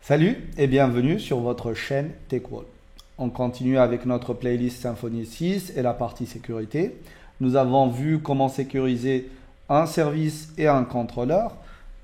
Salut et bienvenue sur votre chaîne TechWall. On continue avec notre playlist Symfony 6 et la partie sécurité. Nous avons vu comment sécuriser un service et un contrôleur.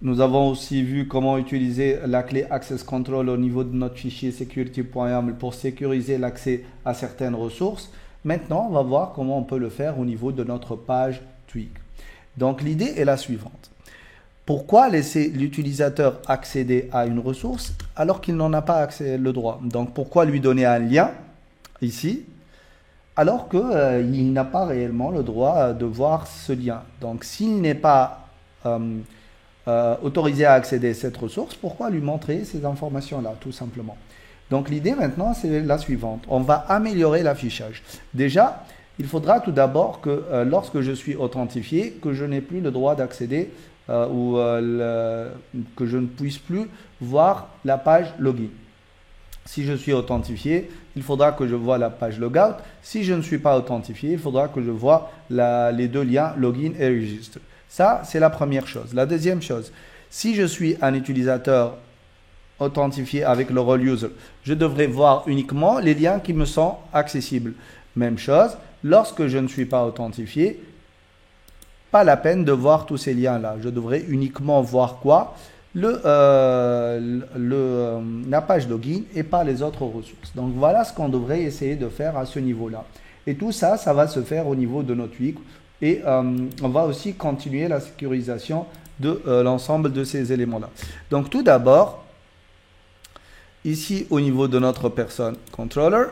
Nous avons aussi vu comment utiliser la clé Access Control au niveau de notre fichier security.yaml pour sécuriser l'accès à certaines ressources. Maintenant, on va voir comment on peut le faire au niveau de notre page Twig. Donc l'idée est la suivante. Pourquoi laisser l'utilisateur accéder à une ressource alors qu'il n'en a pas le droit? Donc pourquoi lui donner un lien ici alors qu'il n'a pas réellement le droit de voir ce lien? Donc s'il n'est pas autorisé à accéder à cette ressource, pourquoi lui montrer ces informations-là tout simplement? Donc l'idée maintenant c'est la suivante. On va améliorer l'affichage. Déjà, il faudra tout d'abord que lorsque je suis authentifié, que je n'ai plus le droit d'accéder que je ne puisse plus voir la page login. Si je suis authentifié, il faudra que je vois la page logout. Si je ne suis pas authentifié, il faudra que je vois les deux liens login et register. Ça, c'est la première chose. La deuxième chose, si je suis un utilisateur authentifié avec le role user, je devrais voir uniquement les liens qui me sont accessibles. Même chose, lorsque je ne suis pas authentifié, pas la peine de voir tous ces liens-là. Je devrais uniquement voir quoi? La page login et pas les autres ressources. Donc voilà ce qu'on devrait essayer de faire à ce niveau-là. Et tout ça, ça va se faire au niveau de notre Twig. Et on va aussi continuer la sécurisation de l'ensemble de ces éléments-là. Donc tout d'abord, ici au niveau de notre personne controller,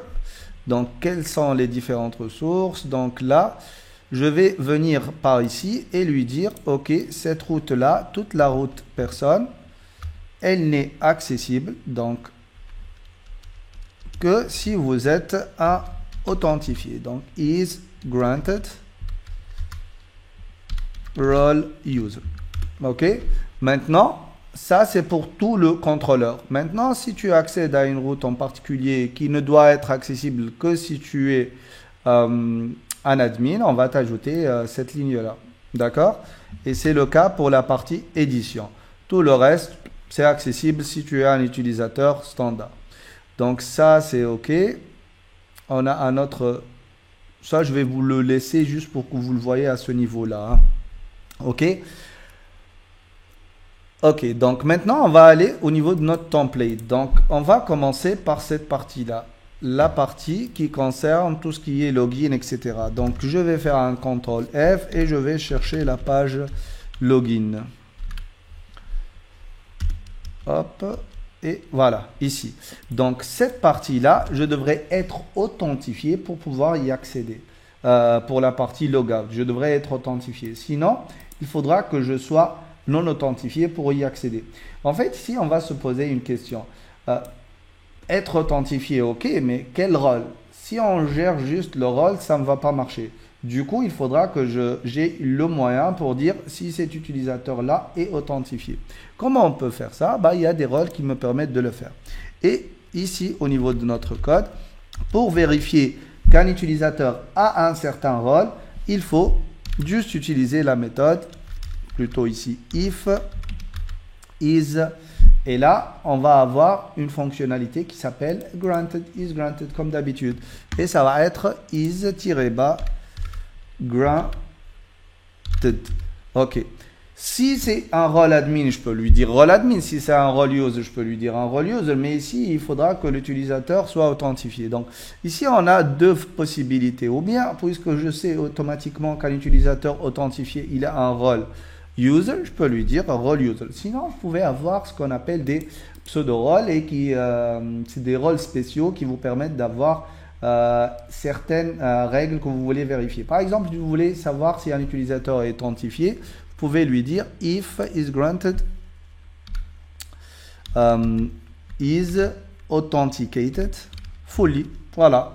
donc quelles sont les différentes ressources? Donc là, je vais venir par ici et lui dire, ok, cette route-là, toute la route personne, elle n'est accessible donc que si vous êtes un authentifié. Donc, is granted role user. Ok. Maintenant, ça c'est pour tout le contrôleur. Maintenant, si tu accèdes à une route en particulier qui ne doit être accessible que si tu es un admin, on va t'ajouter cette ligne-là. D'accord? Et c'est le cas pour la partie édition. Tout le reste, c'est accessible si tu es un utilisateur standard. Donc ça, c'est OK. On a un autre... Ça, je vais vous le laisser juste pour que vous le voyez à ce niveau-là. Hein. OK? OK, donc maintenant, on va aller au niveau de notre template. Donc, on va commencer par cette partie-là. La partie qui concerne tout ce qui est login, etc. Donc, je vais faire un CTRL F et je vais chercher la page login. Hop, et voilà, ici. Donc, cette partie-là, je devrais être authentifié pour pouvoir y accéder. Pour la partie logout, je devrais être authentifié. Sinon, il faudra que je sois non authentifié pour y accéder. En fait, ici, on va se poser une question. Être authentifié, ok, mais quel rôle? Si on gère juste le rôle, ça ne va pas marcher. Du coup, il faudra que j'ai le moyen pour dire si cet utilisateur-là est authentifié. Comment on peut faire ça? Il y a des rôles qui me permettent de le faire. Et ici, au niveau de notre code, pour vérifier qu'un utilisateur a un certain rôle, il faut juste utiliser la méthode, plutôt ici, if is. Et là, on va avoir une fonctionnalité qui s'appelle granted, is granted, comme d'habitude. Et ça va être is-granted. OK. Si c'est un role admin, je peux lui dire role admin. Si c'est un role user, je peux lui dire un role user. Mais ici, il faudra que l'utilisateur soit authentifié. Donc, ici, on a deux possibilités. Ou bien, puisque je sais automatiquement qu'un utilisateur authentifié, il a un rôle user, je peux lui dire role user. Sinon, vous pouvez avoir ce qu'on appelle des pseudo-rôles et c'est des rôles spéciaux qui vous permettent d'avoir certaines règles que vous voulez vérifier. Par exemple, si vous voulez savoir si un utilisateur est authentifié, vous pouvez lui dire if is granted is authenticated fully. Voilà.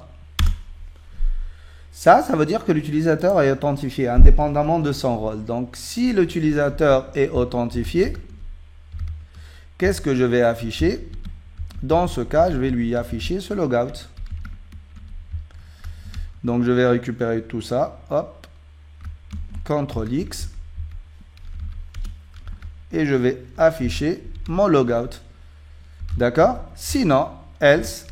Ça veut dire que l'utilisateur est authentifié indépendamment de son rôle. Donc, si l'utilisateur est authentifié, qu'est-ce que je vais afficher? Dans ce cas, je vais lui afficher ce logout. Donc, je vais récupérer tout ça. Hop. CTRL X. Et je vais afficher mon logout. D'accord? Sinon, else,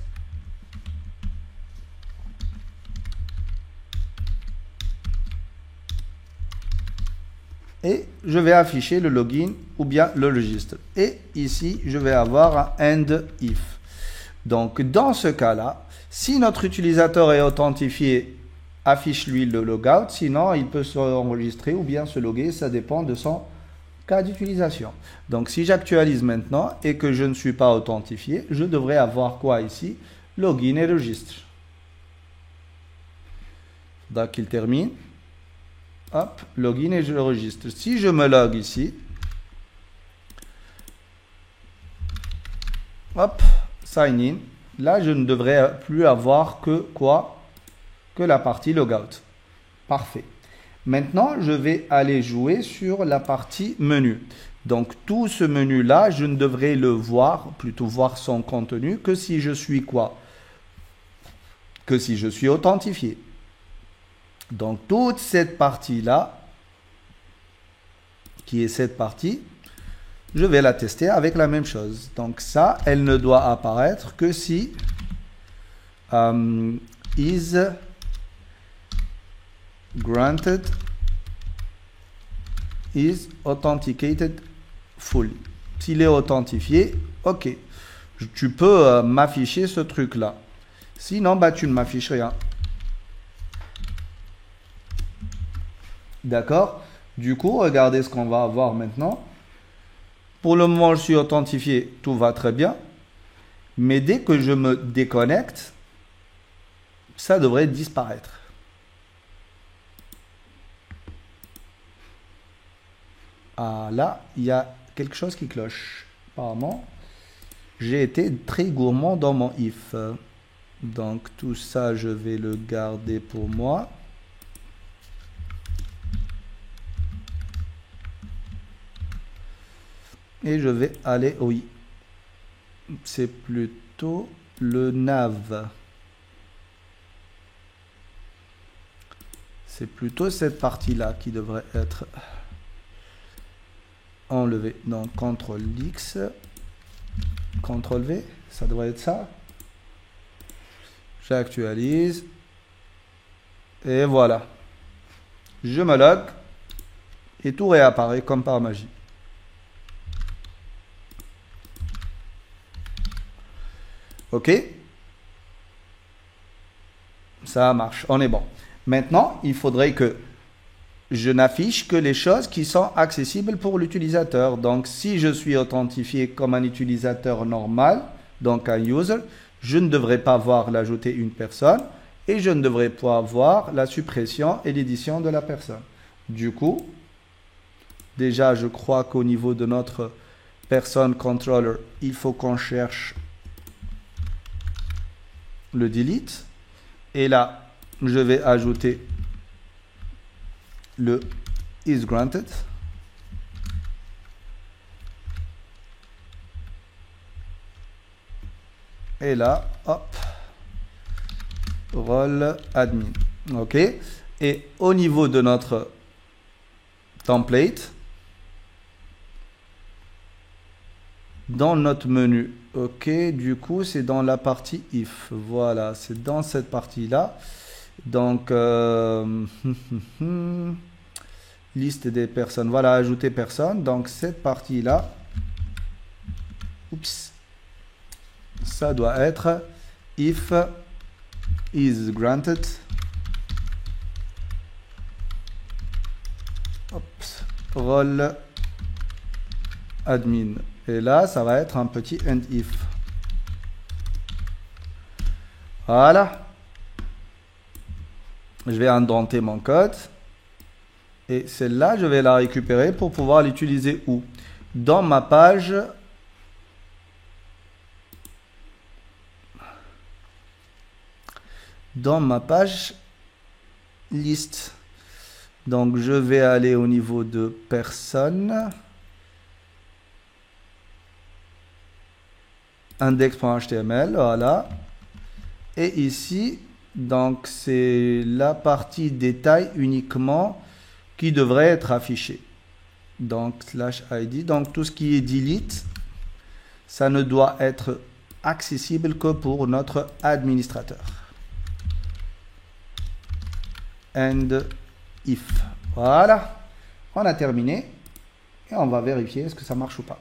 et je vais afficher le login ou bien le registre. Et ici, je vais avoir un end if. Donc, dans ce cas-là, si notre utilisateur est authentifié, affiche-lui le logout. Sinon, il peut s'enregistrer ou bien se loguer. Ça dépend de son cas d'utilisation. Donc, si j'actualise maintenant et que je ne suis pas authentifié, je devrais avoir quoi ici? Login et registre. Donc, il termine. Hop, login et je le registre. Si je me log ici, hop, sign in. Là, je ne devrais plus avoir que quoi? Que la partie logout. Parfait. Maintenant, je vais aller jouer sur la partie menu. Donc, tout ce menu-là, je ne devrais le voir, plutôt voir son contenu, que si je suis quoi? Que si je suis authentifié. Donc, toute cette partie-là, qui est cette partie, je vais la tester avec la même chose. Donc, ça, elle ne doit apparaître que si is granted is authenticated fully. S'il est authentifié, ok. Tu peux m'afficher ce truc-là. Sinon, bah, tu ne m'affiches rien. D'accord? Du coup, regardez ce qu'on va avoir maintenant. Pour le moment, je suis authentifié, tout va très bien. Mais dès que je me déconnecte, ça devrait disparaître. Ah, là, il y a quelque chose qui cloche. Apparemment, j'ai été très gourmand dans mon if. Donc, tout ça, je vais le garder pour moi. Et je vais aller, oui, c'est plutôt le nav. C'est plutôt cette partie-là qui devrait être enlevée. Donc, CTRL-X, CTRL-V, ça devrait être ça. J'actualise. Et voilà. Je me log. Et tout réapparaît comme par magie. Ok? Ça marche, on est bon. Maintenant, il faudrait que je n'affiche que les choses qui sont accessibles pour l'utilisateur. Donc, si je suis authentifié comme un utilisateur normal, donc un user, je ne devrais pas voir l'ajouter une personne et je ne devrais pas voir la suppression et l'édition de la personne. Du coup, déjà, je crois qu'au niveau de notre person controller, il faut qu'on cherche le delete. Et là, je vais ajouter le is granted. Et là, hop, role admin. OK. Et au niveau de notre template, dans notre menu, ok, du coup, c'est dans la partie if. Voilà, c'est dans cette partie-là. Donc, liste des personnes. Voilà, ajouter personne. Donc, cette partie-là, oups, ça doit être if is granted. Oups, role admin. Et là, ça va être un petit end if. Voilà. Je vais indenter mon code. Et celle-là, je vais la récupérer pour pouvoir l'utiliser où? Dans ma page. Dans ma page liste. Donc, je vais aller au niveau de personnes. Index.html, voilà. Et ici, donc c'est la partie détail uniquement qui devrait être affichée. Donc /id, donc tout ce qui est delete, ça ne doit être accessible que pour notre administrateur. And if. Voilà. On a terminé. Et on va vérifier est-ce que ça marche ou pas.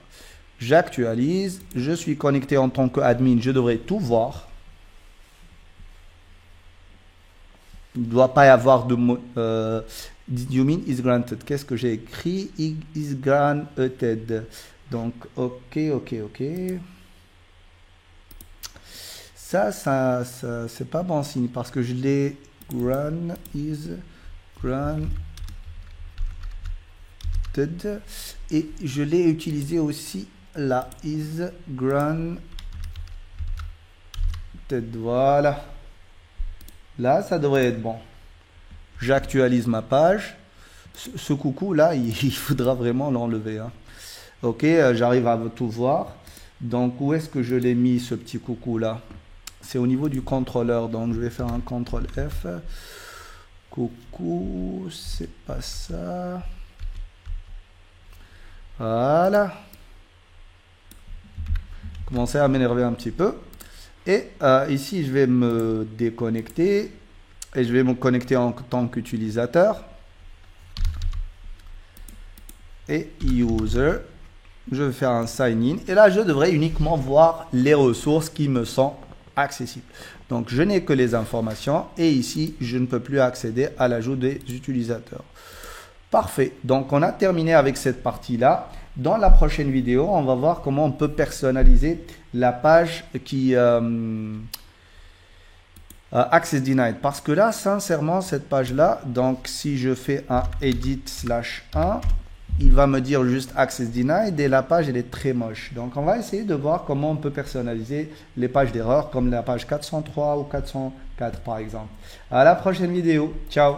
J'actualise. Je suis connecté en tant qu'admin. Je devrais tout voir. Il ne doit pas y avoir de mot. Did you mean is granted? Qu'est-ce que j'ai écrit? Is granted. Donc, ok. Ça c'est pas bon signe parce que je l'ai is granted et je l'ai utilisé aussi là. Is granted. Voilà. Là, ça devrait être bon. J'actualise ma page. Ce coucou là, il faudra vraiment l'enlever. Hein. Ok, j'arrive à tout voir. Donc, où est-ce que je l'ai mis ce petit coucou là? C'est au niveau du contrôleur. Donc, je vais faire un CTRL F. Coucou, c'est pas ça. Voilà. Commencez à m'énerver un petit peu. Et ici, je vais me déconnecter et je vais me connecter en tant qu'utilisateur. Et user, je vais faire un sign in. Et là, je devrais uniquement voir les ressources qui me sont accessibles. Donc, je n'ai que les informations et ici, je ne peux plus accéder à l'ajout des utilisateurs. Parfait. Donc, on a terminé avec cette partie-là. Dans la prochaine vidéo, on va voir comment on peut personnaliser la page qui Access Denied. Parce que là, sincèrement, cette page-là, donc si je fais un edit/1, il va me dire juste Access Denied et la page, elle est très moche. Donc, on va essayer de voir comment on peut personnaliser les pages d'erreur comme la page 403 ou 404 par exemple. À la prochaine vidéo. Ciao.